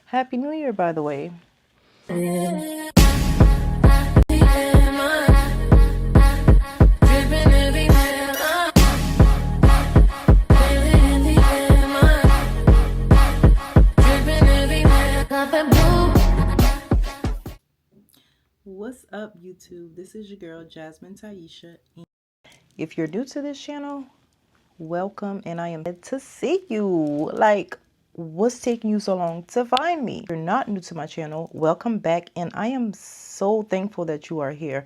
Happy New Year, by the way. What's up, YouTube? This is your girl, Jasmine Taisha. If you're new to this channel, welcome, and I am glad to see you. Like, what's taking you so long to find me? If you're not new to my channel, welcome back, and I am so thankful that you are here.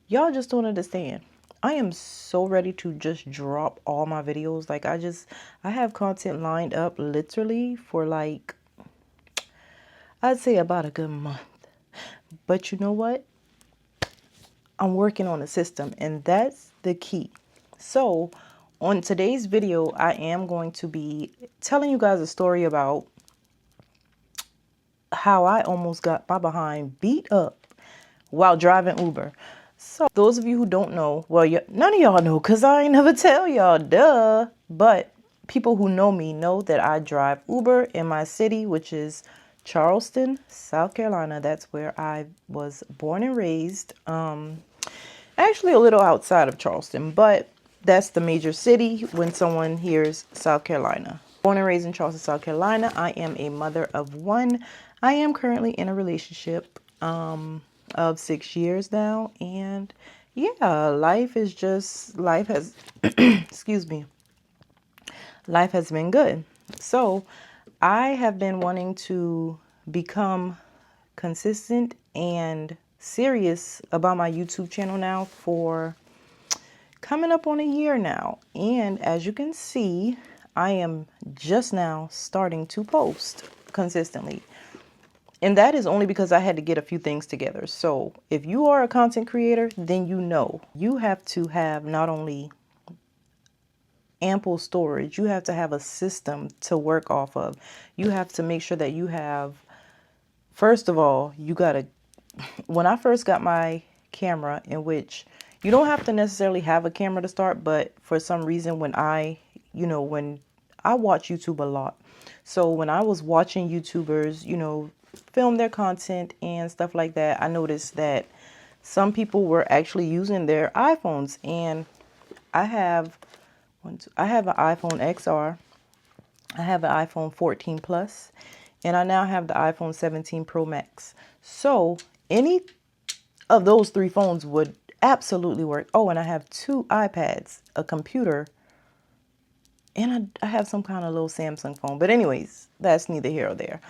Y'all just don't understand. I am so ready to just drop all my videos. Like, I have content lined up literally for like, I'd say about a good month. But you know what? I'm working on a system, and that's the key. So on today's video, I am going to be telling you guys a story about how I almost got my behind beat up while driving Uber. So those of you who don't know, well, none of y'all know because I ain't never tell y'all, duh. But people who know me know that I drive Uber in my city, which is Charleston, South Carolina. That's where I was born and raised. Actually a little outside of Charleston, but that's the major city when someone hears South Carolina. Born and raised in Charleston, South Carolina. I am a mother of one. I am currently in a relationship of 6 years now, and yeah, life has excuse me, life has been good. So I have been wanting to become consistent and serious about my YouTube channel now for coming up on a year now. And as you can see, I am just now starting to post consistently. And that is only because I had to get a few things together. So if you are a content creator, then you know you have to have not only ample storage, you have to have a system to work off of. You have to make sure that you have, first of all, you gotta, when I first got my camera, in which you don't have to necessarily have a camera to start, but for some reason when I watch YouTube a lot. So when I was watching YouTubers, film their content and stuff like that, I noticed that some people were actually using their iPhones, and I have an iPhone XR, I have an iPhone 14 Plus, and I now have the iPhone 17 Pro Max. So any of those three phones would absolutely work. Oh, and I have two iPads, a computer, and I have some kind of little Samsung phone. But anyways, that's neither here or there.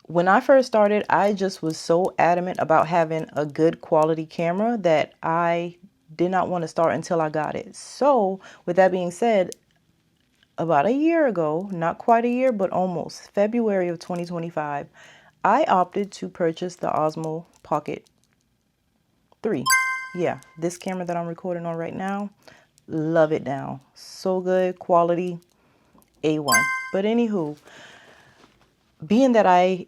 When I first started, I just was so adamant about having a good quality camera that I did not want to start until I got it. So with that being said, about a year ago, not quite a year, but almost, February of 2025, I opted to purchase the Osmo Pocket 3. Yeah, this camera that I'm recording on right now, love it now. So good, quality, A1. But anywho, being that I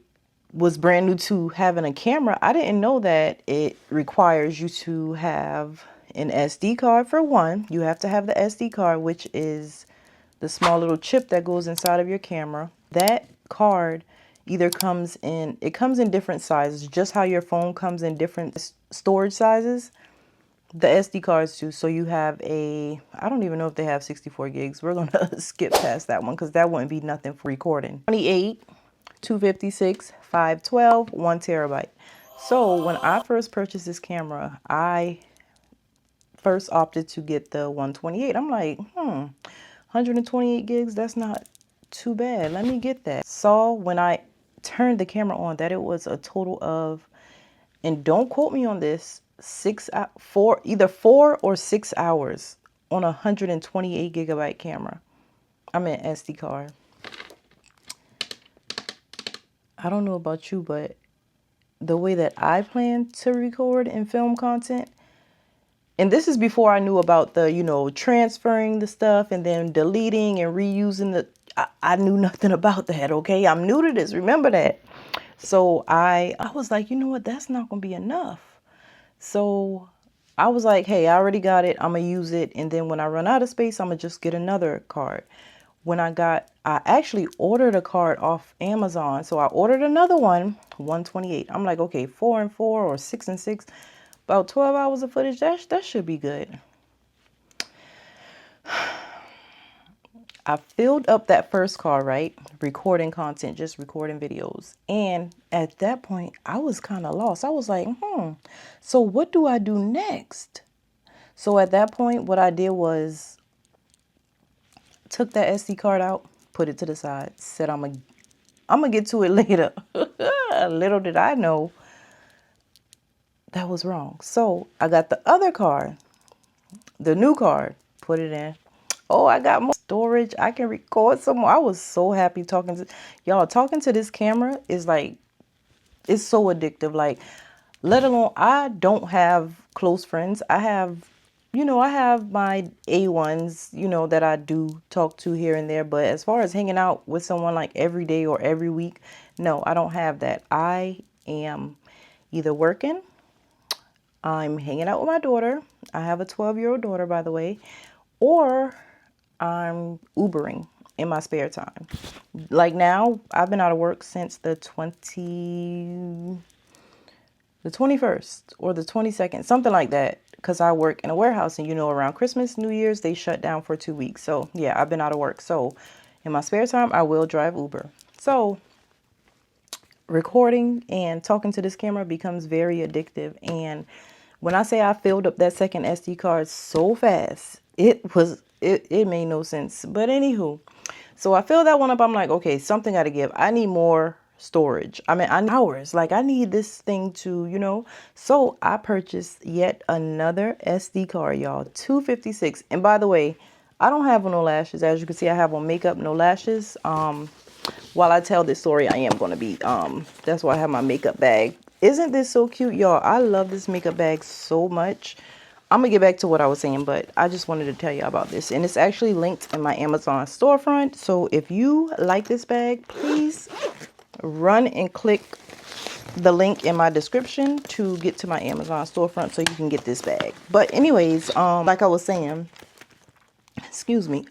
was brand new to having a camera, I didn't know that it requires you to have an SD card for one. You have to have the SD card, which is the small little chip that goes inside of your camera. That card either comes in different sizes, just how your phone comes in different storage sizes. The SD cards too. So you have I don't even know if they have 64 gigs. We're going to skip past that one because that wouldn't be nothing for recording. 28, 256, 512, 1 terabyte. So when I first purchased this camera, I first opted to get the 128. I'm like, 128 gigs, that's not too bad. Let me get that. Saw when I turned the camera on that it was a total of, and don't quote me on this, either 4 or 6 hours on a 128 gigabyte camera. I mean SD card. I don't know about you, but the way that I plan to record and film content, and this is before I knew about the, transferring the stuff and then deleting and reusing I knew nothing about that, okay? I'm new to this, remember that. So I was like, you know what, that's not gonna be enough. So I was like, hey, I already got it, I'm gonna use it, and then when I run out of space, I'm gonna just get another card. I actually ordered a card off Amazon. So I ordered another one, 128. I'm like, okay, 4 and 4 or 6 and 6, about 12 hours of footage. That should be good. I filled up that first card, right? Recording content, just recording videos. And at that point, I was kind of lost. I was like, so what do I do next? So at that point, what I did was took that SD card out, put it to the side, said I'm gonna get to it later. Little did I know that was wrong. So I got the other card, the new card, put it in. Oh, I got more storage. I can record some more. I was so happy talking to y'all. Talking to this camera is like, it's so addictive. Like, let alone, I don't have close friends. I have, I have my A1s, that I do talk to here and there. But as far as hanging out with someone like every day or every week, no, I don't have that. I am either working, I'm hanging out with my daughter. I have a 12-year-old daughter, by the way, or I'm Ubering in my spare time. Like now, I've been out of work since the 21st or the 22nd, something like that, because I work in a warehouse and around Christmas, New Year's, they shut down for 2 weeks. So yeah, I've been out of work. So in my spare time, I will drive Uber. So recording and talking to this camera becomes very addictive. And when I say I filled up that second SD card so fast, it made no sense. But anywho, so I filled that one up. I'm like, okay, something got to give. I need more storage. I mean, I need hours. Like, I need this thing to. So I purchased yet another SD card, y'all, 256. And by the way, I don't have on no lashes. As you can see, I have on makeup, no lashes. While I tell this story, I am going to be, that's why I have my makeup bag. Isn't this so cute, y'all? I love this makeup bag so much. I'm going to get back to what I was saying, but I just wanted to tell you about this. And it's actually linked in my Amazon storefront. So if you like this bag, please run and click the link in my description to get to my Amazon storefront so you can get this bag. But anyways, like I was saying, excuse me,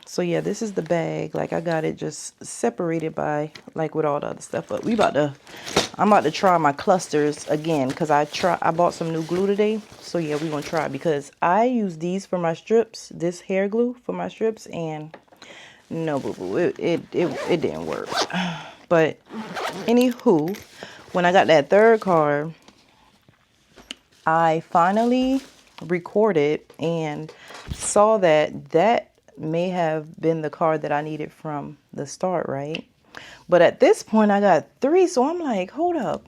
so yeah, this is the bag. Like, I got it just separated by, like, with all the other stuff. But I'm about to try my clusters again, because I bought some new glue today. So yeah, we're gonna try, because I use these for my strips, this hair glue for my strips, and no, boo-boo, it didn't work. But anywho, when I got that third card, I finally recorded and saw that may have been the card that I needed from the start, right? But at this point, I got 3, so I'm like, hold up.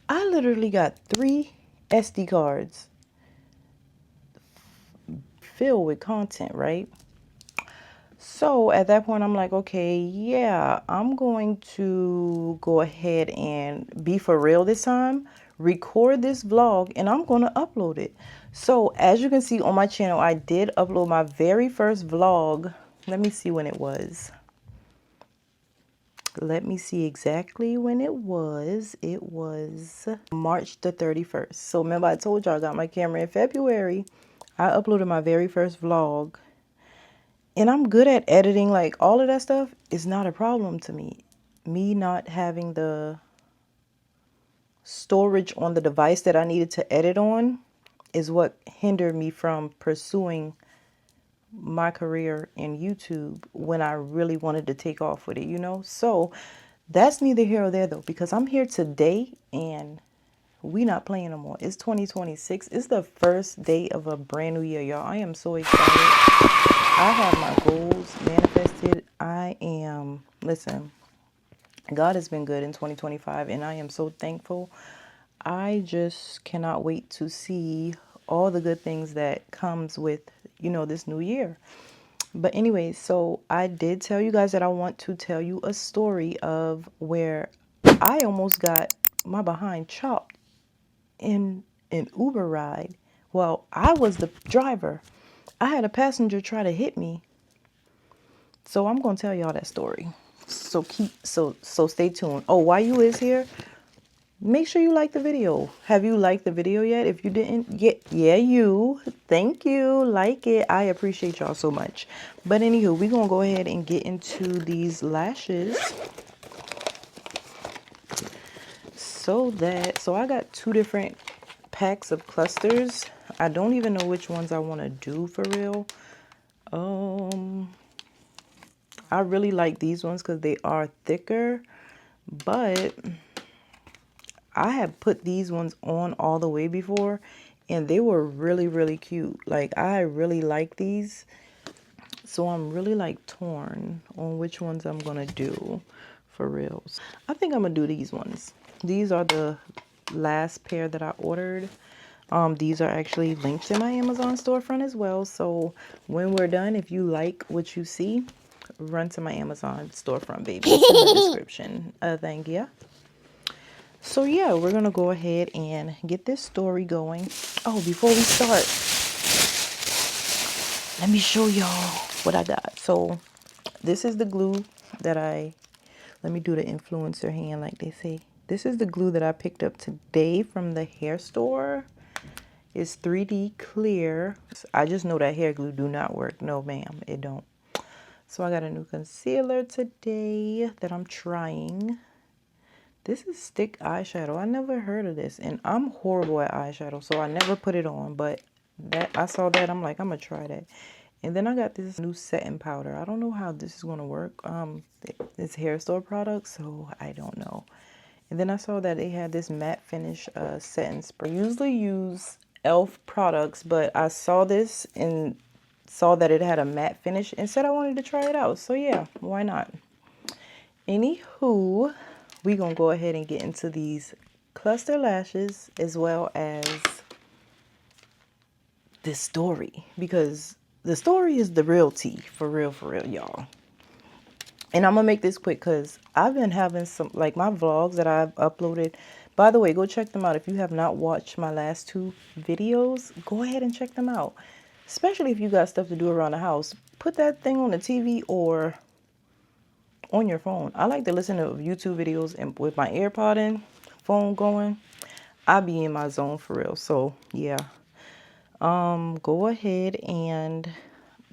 I literally got 3 SD cards filled with content, right? So at that point, I'm like, okay, yeah, I'm going to go ahead and be for real this time, record this vlog, and I'm going to upload it. So as you can see on my channel, I did upload my very first vlog. Let me see when it was. Let me see exactly when it was. It was March the 31st. So remember, I told y'all I got my camera in February. I uploaded my very first vlog. And I'm good at editing, like all of that stuff is not a problem to me. Me not having the storage on the device that I needed to edit on is what hindered me from pursuing my career in YouTube when I really wanted to take off with it. So that's neither here or there though, because I'm here today and we not playing no more. It's 2026. It's the first day of a brand new year, y'all. I am so excited. I have my goals manifested. Listen, God has been good in 2025 and I am so thankful. I just cannot wait to see all the good things that comes with, this new year. But anyway, so I did tell you guys that I want to tell you a story of where I almost got my behind chopped in an Uber ride. Well, I was the driver. I had a passenger try to hit me. So I'm going to tell y'all that story. So stay tuned. Oh, why you is here? make sure you like the video. Have you liked the video yet? If you didn't, yeah, you. Thank you. Like it. I appreciate y'all so much. But anywho, we're going to go ahead and get into these lashes. So I got 2 different packs of clusters. I don't even know which ones I want to do for real. I really like these ones because they are thicker, but I have put these ones on all the way before and they were really, really cute. Like, I really like these. So I'm really like torn on which ones I'm gonna do for real. I think I'm gonna do these ones. These are the last pair that I ordered. These are actually linked in my Amazon storefront as well. So when we're done, if you like what you see, run to my Amazon storefront, baby. It's in the description. Thank you. So yeah, we're gonna go ahead and get this story going. Oh, before we start, let me show y'all what I got. So this is the glue that let me do the influencer hand like they say. This is the glue that I picked up today from the hair store. It's 3D clear. I just know that hair glue do not work. No, ma'am, it don't. So I got a new concealer today that I'm trying. This is stick eyeshadow. I never heard of this. And I'm horrible at eyeshadow, so I never put it on. But that I saw that. I'm like, I'm going to try that. And then I got this new setting powder. I don't know how this is going to work. It's hair store product, so I don't know. And then I saw that they had this matte finish setting spray. I usually use e.l.f. products, but I saw this and saw that it had a matte finish and said I wanted to try it out. So yeah, why not? Anywho, we're going to go ahead and get into these cluster lashes as well as this story, because the story is the real tea, for real, y'all. And I'm going to make this quick because I've been having some, like my vlogs that I've uploaded. By the way, go check them out. If you have not watched my last 2 videos, go ahead and check them out. Especially if you got stuff to do around the house. Put that thing on the TV or on your phone. I like to listen to YouTube videos and with my AirPod in, phone going, I be in my zone for real. So yeah, go ahead and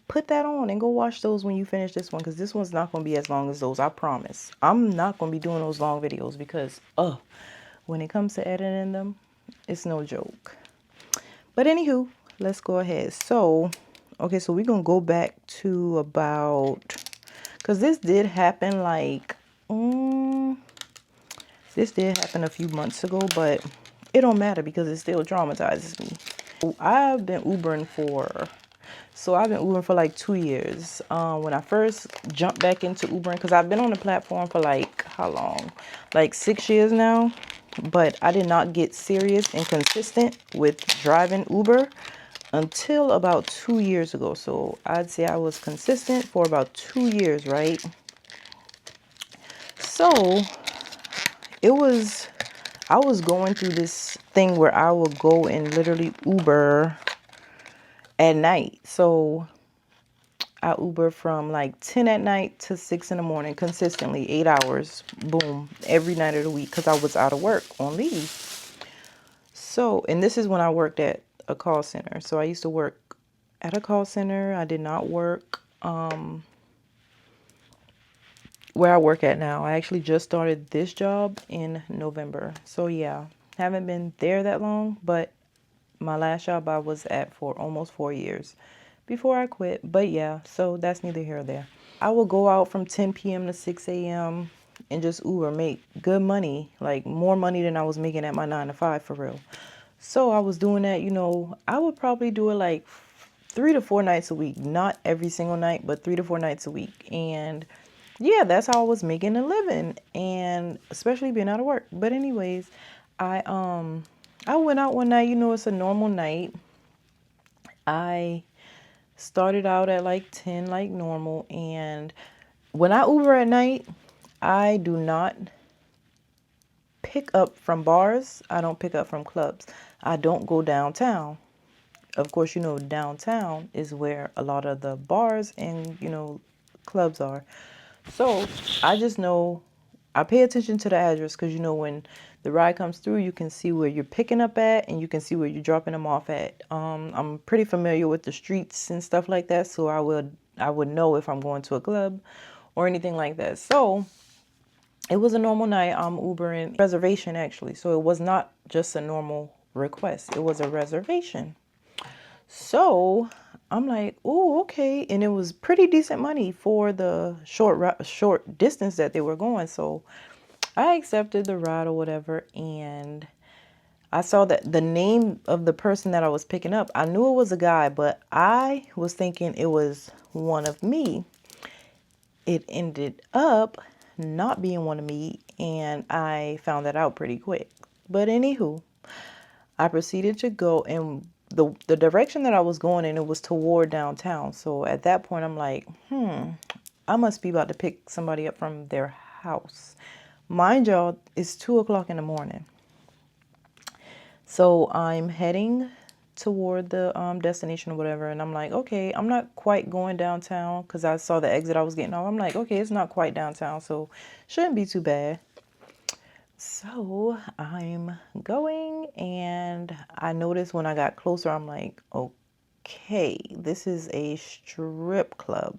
put that on and go watch those when you finish this one, because this one's not going to be as long as those, I promise. I'm not going to be doing those long videos because when it comes to editing them, it's no joke. But anywho, let's go ahead. So okay, so we're gonna go back to about, because this did happen like this did happen a few months ago, but it don't matter because it still traumatizes me. I've been Ubering for like 2 years. When I first jumped back into Ubering, because I've been on the platform for like, how long? Like 6 years now. But I did not get serious and consistent with driving Uber until about 2 years ago. So I'd say I was consistent for about 2 years, right? So I was going through this thing where I would go and literally Uber at night. So I Uber from like 10 at night to 6 in the morning consistently, 8 hours, boom, every night of the week, because I was out of work on leave. So, and this is when I worked at a call center. So I used to work at a call center. I did not work where I work at now. I actually just started this job in November. So yeah, haven't been there that long, but my last job I was at for almost 4 years before I quit. But yeah, so that's neither here or there. I will go out from 10 p.m. to 6 a.m. and just Uber, make good money, like more money than I was making at my 9 to 5 for real. So I was doing that, you know, I would probably do it like 3 to 4 nights a week, not every single night, but 3 to 4 nights a week. And yeah, that's how I was making a living, and especially being out of work. But anyways, I went out one night, you know, it's a normal night. I started out at like 10 like normal, and when I Uber at night, I do not pick up from bars. I don't pick up from clubs. I don't go downtown. Of course, you know, downtown is where a lot of the bars and, you know, clubs are. So I just know I pay attention to the address because, you know, when the ride comes through, you can see where you're picking up at and you can see where you're dropping them off at. I'm pretty familiar with the streets and stuff like that, so I would know if I'm going to a club or anything like that. So it was a normal night. I'm Ubering reservation actually, so it was not just a normal request. It was a reservation. So I'm like, oh, okay, and it was pretty decent money for the short distance that they were going. So I accepted the ride or whatever, and I saw that the name of the person that I was picking up, I knew it was a guy, but I was thinking it was one of me. It ended up not being one of me, and I found that out pretty quick. But anywho, I proceeded to go, and the direction that I was going in, it was toward downtown. So at that point, I'm like, I must be about to pick somebody up from their house. Mind y'all, it's 2 o'clock in the morning. So I'm heading toward the destination or whatever, and I'm like, okay, I'm not quite going downtown because I saw the exit I was getting off. I'm like, okay, it's not quite downtown, so shouldn't be too bad. So I'm going, and I noticed when I got closer, I'm like, okay, this is a strip club.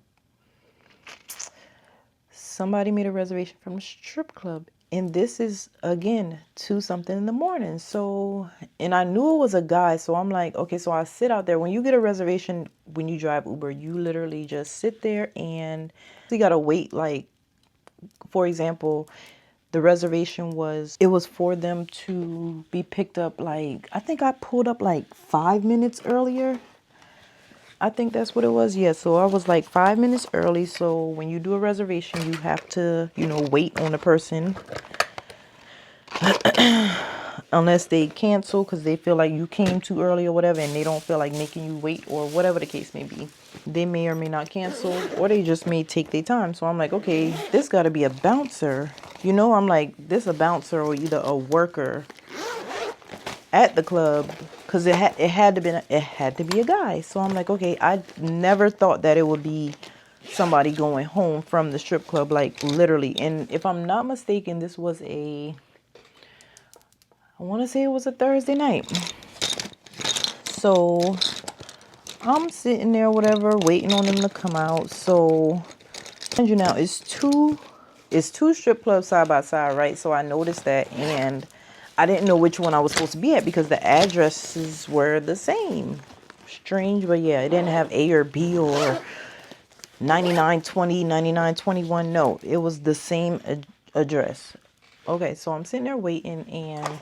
Somebody made a reservation from a strip club. And this is, again, 2 something in the morning. So, and I knew it was a guy. So I'm like, okay, so I sit out there. When you get a reservation, when you drive Uber, you literally just sit there and you got to wait. Like, for example, the reservation was, it was for them to be picked up. Like, I think I pulled up like 5 minutes earlier. I think that's what it was. Yeah, so I was like 5 minutes early. So when you do a reservation, you have to, you know, wait on the person unless they cancel because they feel like you came too early or whatever, and they don't feel like making you wait or whatever the case may be. They may or may not cancel, or they just may take their time. So I'm like, okay, this got to be a bouncer. You know, I'm like, this a bouncer or either a worker at the club, because it had to be a guy. So I'm like, okay, I never thought that it would be somebody going home from the strip club, like literally. And if I'm not mistaken, this was I want to say it was a Thursday night. So I'm sitting there, whatever, waiting on them to come out. So, and you know, it's two strip clubs side by side, right? So I noticed that, and I didn't know which one I was supposed to be at because the addresses were the same. Strange, but yeah, it didn't have A or B or 9920, 9921. No, it was the same address. Okay, so I'm sitting there waiting, and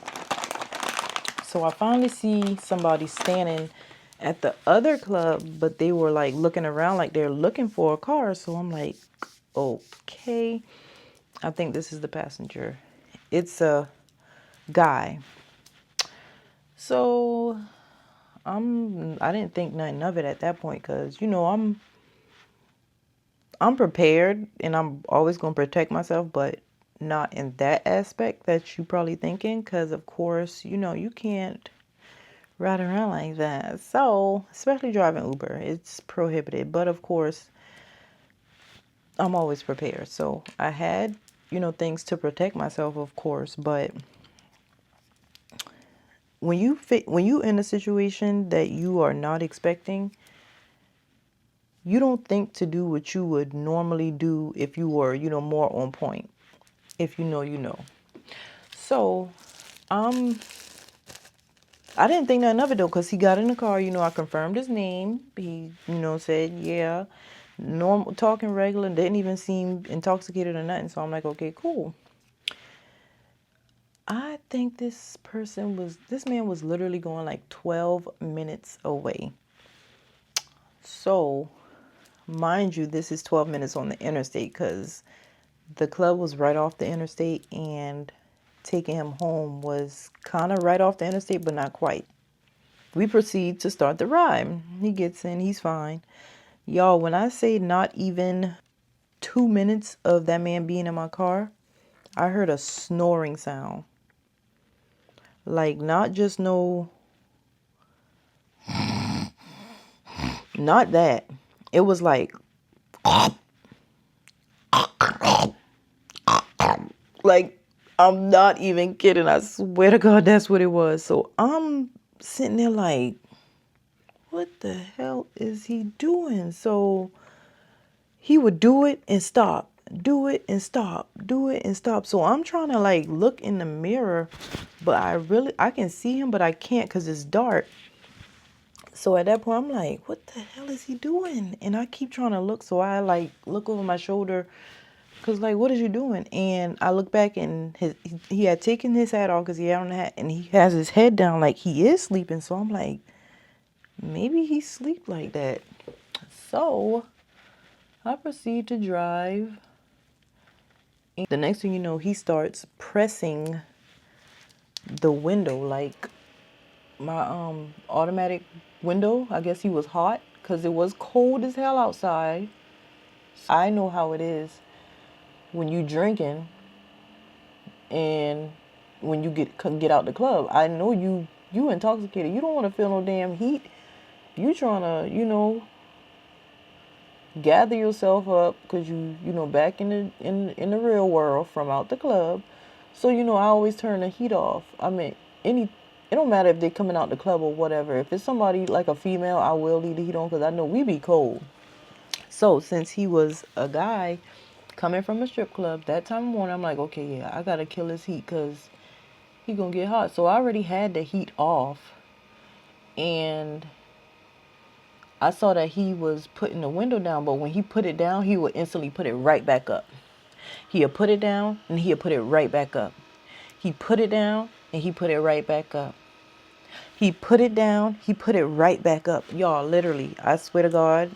so I finally see somebody standing at the other club, but they were like looking around like they're looking for a car. So I'm like, okay, I think this is the passenger. It's a guy. So I didn't think nothing of it at that point because, you know, I'm prepared and I'm always going to protect myself, but not in that aspect that you probably thinking, because of course, you know, you can't ride around like that. So, especially driving Uber, it's prohibited. But of course, I'm always prepared. So I had, you know, things to protect myself, of course. But when you in a situation that you are not expecting, you don't think to do what you would normally do if you were, you know, more on point. If you know, you know. So, I didn't think nothing of it though, because he got in the car, you know, I confirmed his name. He, you know, said, yeah, normal, talking regular, didn't even seem intoxicated or nothing. So I'm like, okay, cool. I think this man was literally going like 12 minutes away. So, mind you, this is 12 minutes on the interstate because the club was right off the interstate, and taking him home was kind of right off the interstate, but not quite. We proceed to start the ride. He gets in, he's fine. Y'all, when I say not even 2 minutes of that man being in my car, I heard a snoring sound. Like, not just no, not that. It was like, Like, I'm not even kidding. I swear to God, that's what it was. So I'm sitting there like, what the hell is he doing? So he would do it and stop, do it and stop, do it and stop. So I'm trying to like look in the mirror, but I can see him, but I can't because it's dark. So at that point, I'm like, what the hell is he doing? And I keep trying to look. So I like look over my shoulder because like, what is you doing? And I look back and he had taken his hat off because he had on the hat and he has his head down like he is sleeping. So I'm like, maybe he sleep like that. So I proceed to drive. The next thing you know, he starts pressing the window, like my automatic window. I guess he was hot because it was cold as hell outside. I know how it is when you drinking and when you get out the club. I know you intoxicated. You don't want to feel no damn heat. You trying to, gather yourself up because you back in the real world from out the club. So I always turn the heat off. I mean, it don't matter if they're coming out the club or whatever. If it's somebody like a female, I will leave the heat on because I know we be cold. So since he was a guy coming from a strip club that time of morning, I'm like, okay, yeah, I gotta kill his heat because he gonna get hot. So I already had the heat off, and I saw that he was putting the window down, but when he put it down, he would instantly put it right back up. He'll put it down and he'll put it right back up. He put it down and he put it right back up. He put it down, he put it right back up. Y'all, literally, I swear to God,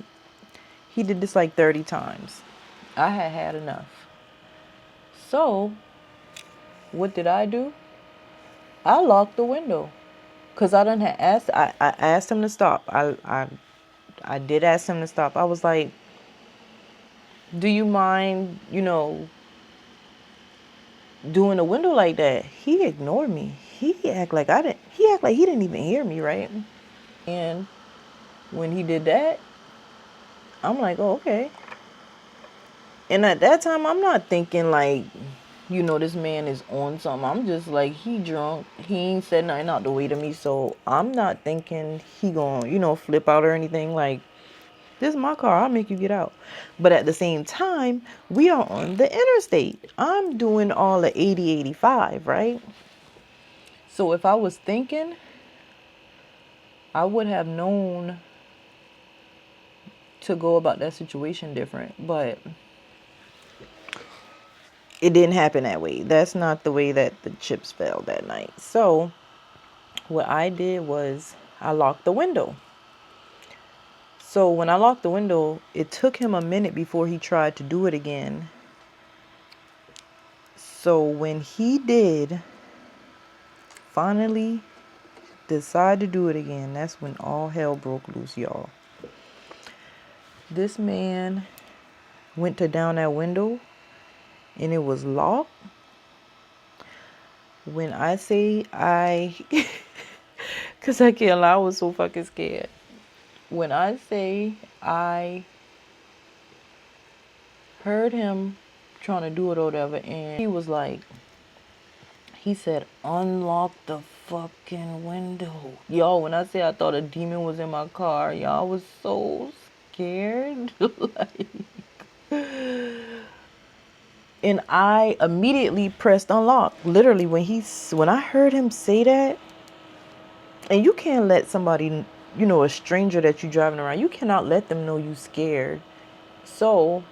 he did this like 30 times. I had had enough. So, what did I do? I locked the window. Because I done had asked, I asked him to stop. I did ask him to stop. I was like, do you mind, doing a window like that? He ignored me. He act like he didn't even hear me, right? And when he did that, I'm like, oh, okay. And at that time, I'm not thinking like, this man is on something. I'm just like, he drunk. He ain't said nothing out the way to me. So I'm not thinking he gonna, flip out or anything. Like, this is my car. I'll make you get out. But at the same time, we are on the interstate. I'm doing all the 80, 85, right? So if I was thinking, I would have known to go about that situation different. But it didn't happen that way. That's not the way that the chips fell that night. So what I did was I locked the window. So when I locked the window, it took him a minute before he tried to do it again. So when he did finally decide to do it again, that's when all hell broke loose, y'all. This man went to down that window and it was locked. When I say because I can't lie, I was so fucking scared. When I say I heard him trying to do it or whatever, and he was like, he said, unlock the fucking window. Y'all, when I say I thought a demon was in my car, y'all, was so scared. Like, and I immediately pressed unlock. Literally, when I heard him say that, and you can't let somebody, a stranger that you driving around, you cannot let them know you scared. So,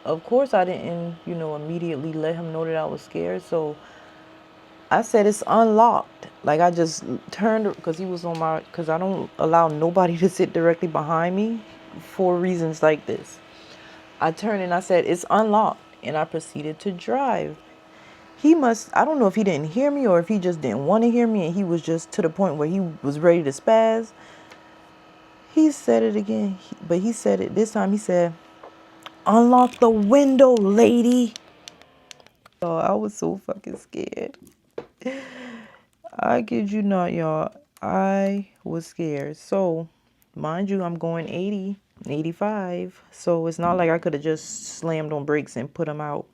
of course, I didn't, immediately let him know that I was scared. So I said it's unlocked. Like, I just turned, because I don't allow nobody to sit directly behind me for reasons like this. I turned and I said, it's unlocked. And I proceeded to drive. I don't know if he didn't hear me or if he just didn't want to hear me and he was just to the point where he was ready to spaz. He said it again, but he said it this time. He said, unlock the window, lady. Oh, I was so fucking scared. I kid you not, y'all. I was scared. So, mind you, I'm going 80, 85. So it's not like I could have just slammed on brakes and put him out.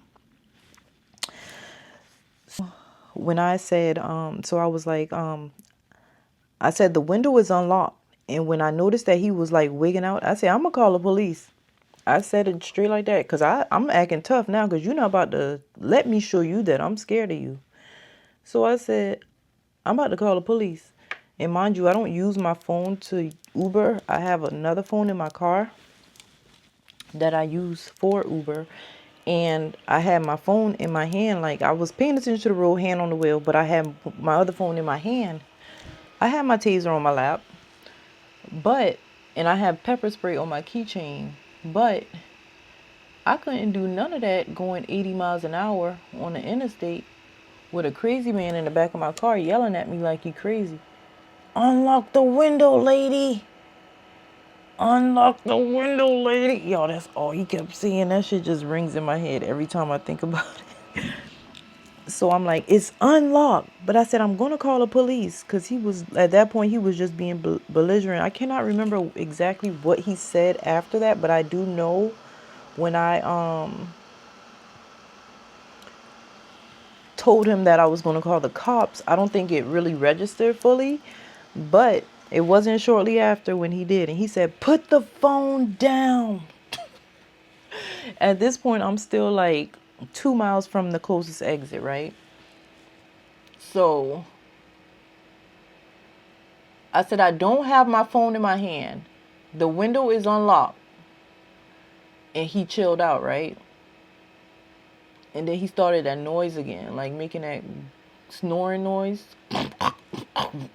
when I said, so I was like, I said the window is unlocked. And when I noticed that he was like wigging out, I said, I'm gonna call the police. I said it straight like that because I'm acting tough now because you're not about to let me show you that I'm scared of you. So I said, I'm about to call the police. And mind you, I don't use my phone to Uber. I have another phone in my car that I use for Uber. And I had my phone in my hand, like I was paying attention to the road, hand on the wheel, but I had my other phone in my hand. I had my taser on my lap, and I have pepper spray on my keychain, but I couldn't do none of that going 80 miles an hour on the interstate with a crazy man in the back of my car yelling at me like he crazy. Unlock the window, lady. Unlock the window, lady. Yo, that's all he kept saying. That shit just rings in my head every time I think about it. So I'm like, it's unlocked. But I said, I'm going to call the police because he was, at that point, he was just being belligerent. I cannot remember exactly what he said after that, but I do know when I told him that I was going to call the cops, I don't think it really registered fully, but it wasn't shortly after when he did. And he said, put the phone down. At this point, I'm still like 2 miles from the closest exit, right? So I said, I don't have my phone in my hand. The window is unlocked. And he chilled out, right? And then he started that noise again, like making that snoring noise.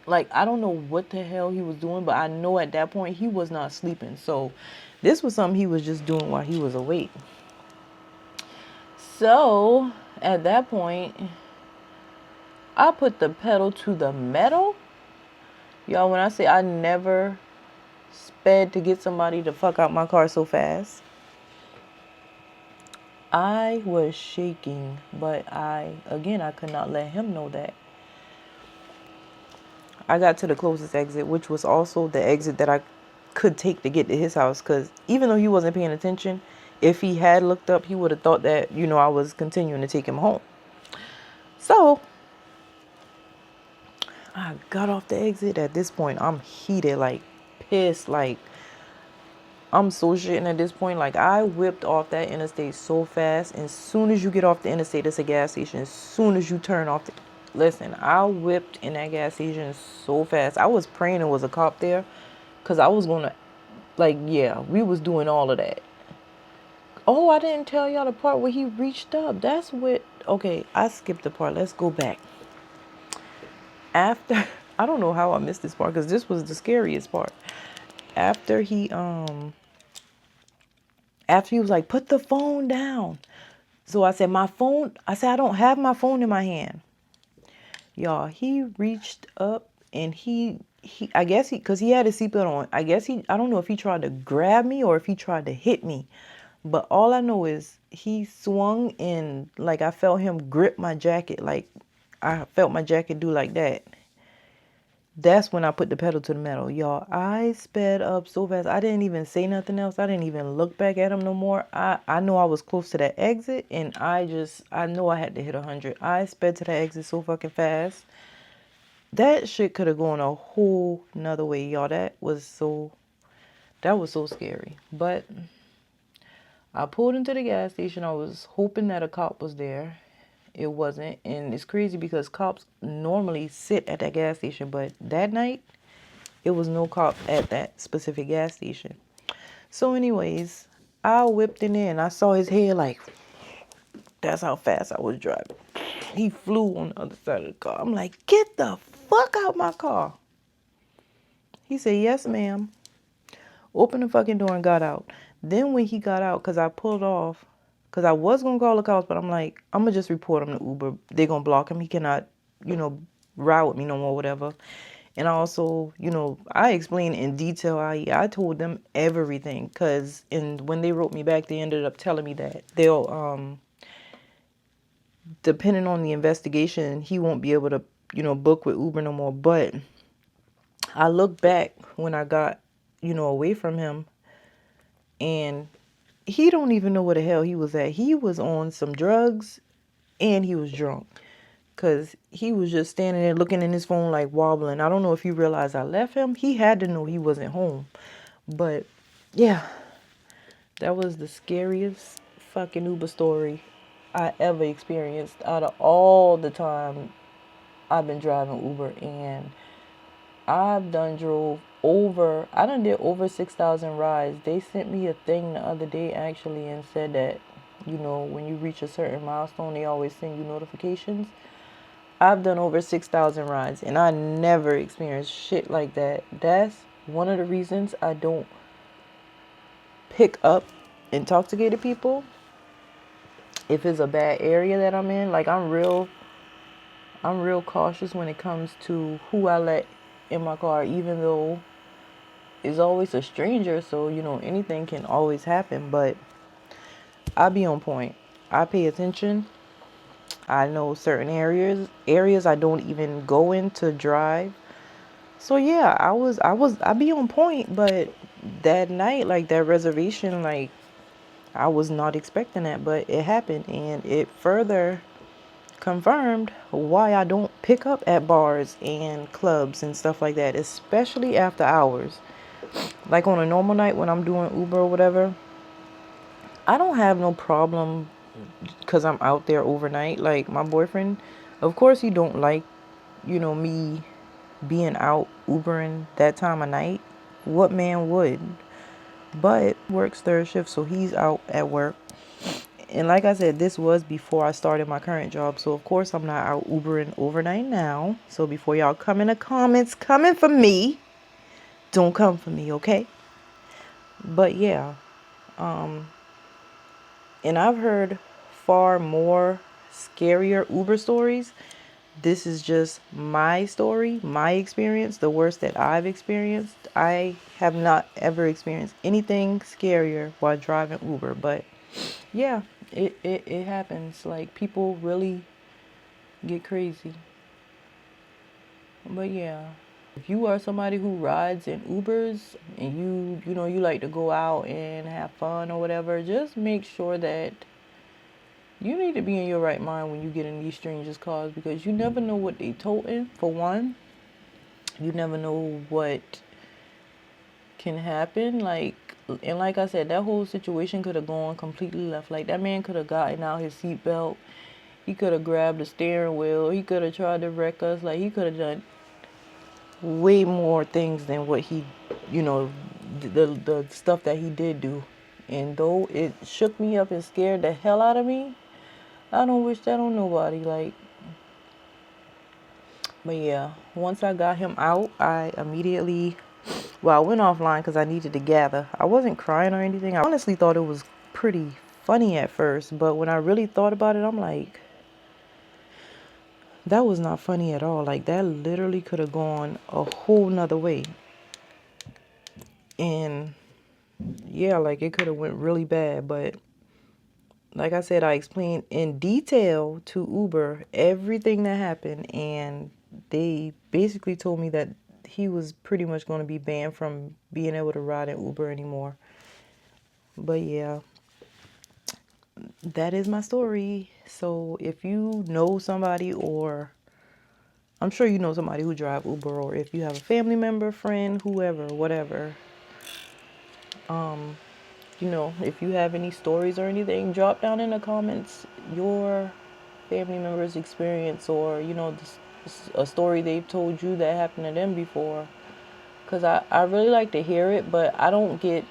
Like, I don't know what the hell he was doing, but I know at that point he was not sleeping. So this was something he was just doing while he was awake. So at that point, I put the pedal to the metal. Y'all, when I say I never sped to get somebody to fuck out my car so fast, I was shaking, but I could not let him know that. I got to the closest exit, which was also the exit that I could take to get to his house. Because even though he wasn't paying attention, if he had looked up, he would have thought that, I was continuing to take him home. So I got off the exit. At this point, I'm heated, like pissed, like I'm so shitting at this point. Like, I whipped off that interstate so fast. And as soon as you get off the interstate, it's a gas station. As soon as you turn off listen, I whipped in that gas station so fast. I was praying there was a cop there. Because I was going to, like, yeah, we was doing all of that. Oh, I didn't tell y'all the part where he reached up. That's what, okay, I skipped the part. Let's go back. After, I don't know how I missed this part because this was the scariest part. After he was like, put the phone down. So I said, I don't have my phone in my hand. Y'all, he reached up and I guess because he had his seatbelt on. I don't know if he tried to grab me or if he tried to hit me. But all I know is he swung and like I felt him grip my jacket. Like I felt my jacket do like that. That's when I put the pedal to the metal. Y'all, I sped up so fast. I didn't even say nothing else. I didn't even look back at him no more. I know I was close to that exit and I know I had to hit 100. I sped to that exit so fucking fast. That shit could have gone a whole nother way, y'all. That was so scary. But I pulled into the gas station. I was hoping that a cop was there. It wasn't. And it's crazy because cops normally sit at that gas station. But that night, it was no cop at that specific gas station. So anyways, I whipped in there and I saw his head like, that's how fast I was driving. He flew on the other side of the car. I'm like, get the fuck out my car. He said, yes, ma'am. Opened the fucking door and got out. Then when he got out, because I pulled off, because I was going to call the cops, but I'm like, I'm going to just report him to Uber. They're going to block him. He cannot, ride with me no more, whatever. And also, I explained in detail. I told them everything, because when they wrote me back, they ended up telling me that they'll, depending on the investigation, he won't be able to, book with Uber no more. But I look back when I got, away from him, and he don't even know where the hell he was at. He was on some drugs and he was drunk. because he was just standing there looking in his phone like wobbling. I don't know if he realized I left him. He had to know he wasn't home. But yeah, that was the scariest fucking Uber story I ever experienced out of all the time I've been driving Uber. And I done did over 6,000 rides. They sent me a thing the other day actually and said that, when you reach a certain milestone, they always send you notifications. I've done over 6,000 rides and I never experienced shit like that. That's one of the reasons I don't pick up intoxicated people if it's a bad area that I'm in. Like I'm real cautious when it comes to who I let in my car, even though it's always a stranger, so anything can always happen. But I be on point. I pay attention. I know certain areas I don't even go in to drive. So yeah, I be on point. But that night, like that reservation, like I was not expecting that, but it happened, and it further confirmed why I don't pick up at bars and clubs and stuff like that, especially after hours. Like on a normal night when I'm doing Uber or whatever, I don't have no problem because I'm out there overnight. Like my boyfriend, of course he don't like, me being out Ubering that time of night. What man would? But works third shift, so he's out at work. And like I said, this was before I started my current job. So of course I'm not out Ubering overnight now. So before y'all come in the comments coming for me, don't come for me, okay? But yeah, and I've heard far more scarier Uber stories. This is just my story, my experience, the worst that I've experienced. I have not ever experienced anything scarier while driving Uber, but yeah, it happens. Like people really get crazy. But yeah, if you are somebody who rides in Ubers and you like to go out and have fun or whatever, just make sure that you need to be in your right mind when you get in these strangers' cars, because you never know what they toting, for one. You never know what can happen. Like I said, that whole situation could have gone completely left. Like that man could have gotten out his seatbelt. He could have grabbed the steering wheel. He could have tried to wreck us. Like he could have done way more things than what he, the stuff that he did do. And though it shook me up and scared the hell out of me, I don't wish that on nobody. Like, but yeah, once I got him out, I immediately, I went offline because I needed to gather. I wasn't crying or anything. I honestly thought it was pretty funny at first, but when I really thought about it, I'm like, that was not funny at all. Like that literally could have gone a whole nother way. And yeah, like it could have went really bad. But like I said, I explained in detail to Uber everything that happened, and they basically told me that he was pretty much going to be banned from being able to ride in Uber anymore. But yeah, that is my story. So if you know somebody, or I'm sure you know somebody who drive Uber, or if you have a family member, friend, whoever, whatever, if you have any stories or anything, drop down in the comments your family member's experience, or a story they've told you that happened to them before, because I really like to hear it, but I don't get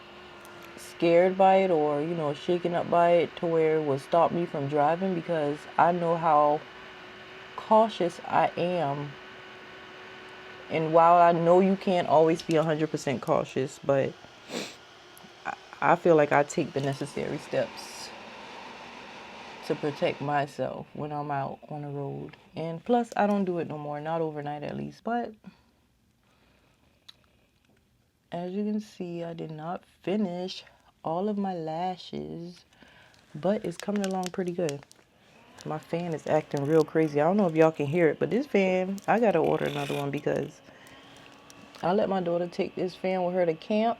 scared by it or shaken up by it to where it will stop me from driving, because I know how cautious I am. And while I know you can't always be 100% cautious, but I feel like I take the necessary steps to protect myself when I'm out on the road. And plus, I don't do it no more, not overnight at least. But as you can see, I did not finish all of my lashes, but it's coming along pretty good. My fan is acting real crazy. I don't know if y'all can hear it, but this fan, I gotta order another one, because I let my daughter take this fan with her to camp,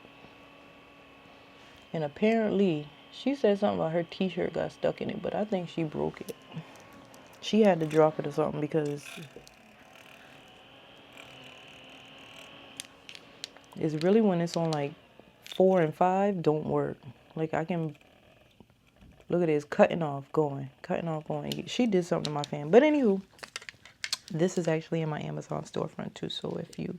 and apparently she said something about her t-shirt got stuck in it, but I think she broke it. She had to drop it or something because it's really when it's on like 4 and 5 don't work. Like I can look at this cutting off, going, cutting off, going. She did something to my fan. But anywho, this is actually in my Amazon storefront too. So if you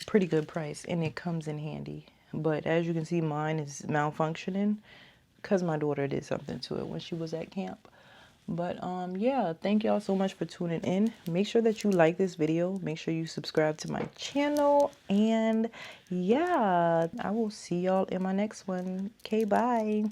pretty good price and it comes in handy. But as you can see, mine is malfunctioning because my daughter did something to it when she was at camp. But yeah, thank y'all so much for tuning in. Make sure that you like this video. Make sure you subscribe to my channel. And yeah, I will see y'all in my next one. Okay, bye.